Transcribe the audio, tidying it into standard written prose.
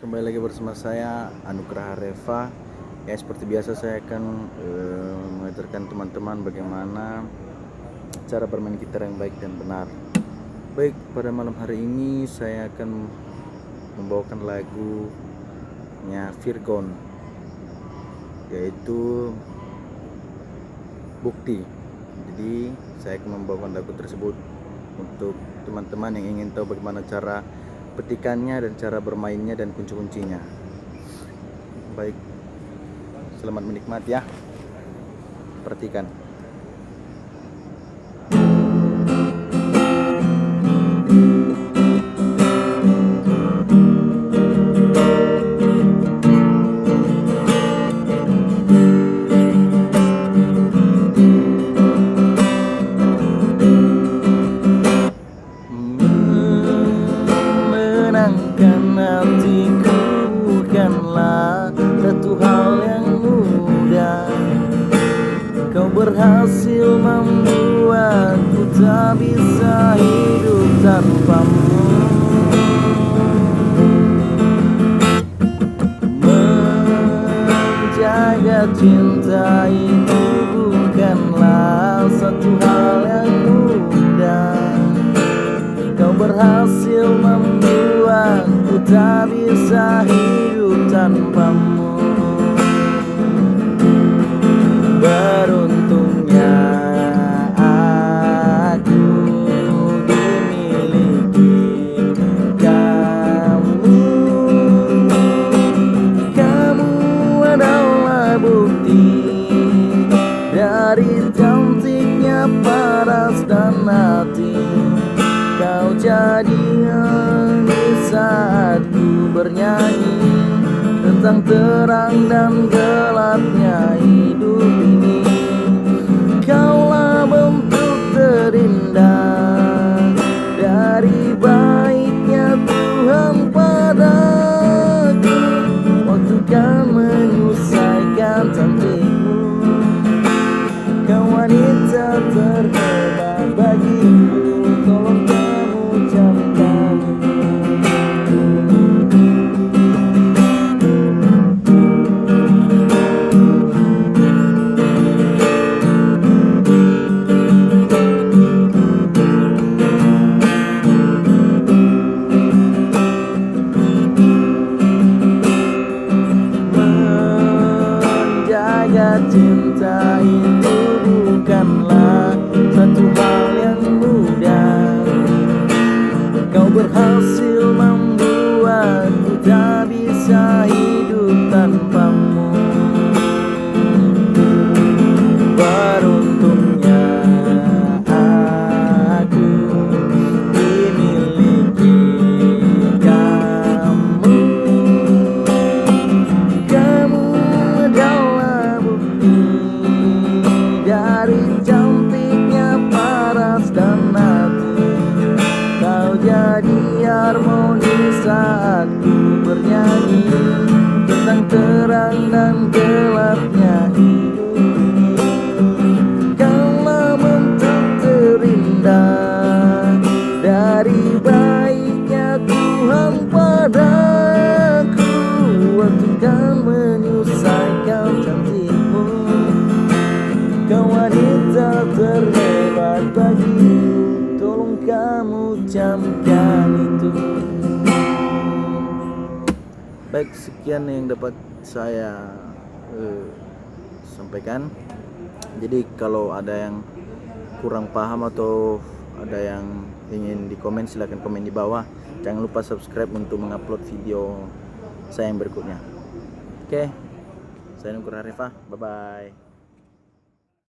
Kembali lagi bersama saya Anugrah Reva. Ya, seperti biasa saya akan mengajarkan teman-teman bagaimana cara bermain gitar yang baik dan benar. Baik, pada malam hari ini saya akan membawakan lagunya Virgon, yaitu Bukti. Jadi saya akan membawakan lagu tersebut untuk teman-teman yang ingin tahu bagaimana cara petikannya dan cara bermainnya dan kunci-kuncinya. Baik, selamat menikmati ya. Perhatikan. Menenangkan hatiku bukanlah satu hal yang mudah. Kau berhasil membuatku tak bisa hidup tanpamu. Menjaga cinta itu bukanlah satu hal yang mudah. Kau berhasil membuatku tak bisa hidup tanpamu. Beruntungnya aku dimiliki kamu. Kamu adalah bukti dari cantiknya paras dan hati. Kau jadi di saat ku bernyanyi tentang terang dan gelapnya hidup ini. Kaulah bentuk terindah dari baiknya Tuhan padaku. Waktu kan menyelesaikan cantikmu. Kau wanita terhebat bagiku. Tolong kamu camkan menjaga cinta itu bukanlah satu hal yang mudah. Kau berhasil membuatku tak bisa hidup tanpamu. Beruntungnya aku dimiliki kamu. Kamu adalah bukti dari cantiknya paras dan hati. Kau jadi harmoni saat ku bernyanyi tentang terang dan gelapnya hidup ini. Kaulah bentuk terindah dari baiknya Tuhan padaku. Waktu kan menyelesaikan cantikmu. Kau wanita terhebat bagiku. Tolong kamu camkan itu. Baik, sekian yang dapat saya sampaikan. Jadi kalau ada yang kurang paham atau ada yang ingin dikomen, silahkan komen di bawah. Jangan lupa subscribe untuk mengupload video saya yang berikutnya. Oke, saya Anugrah Reva, bye bye.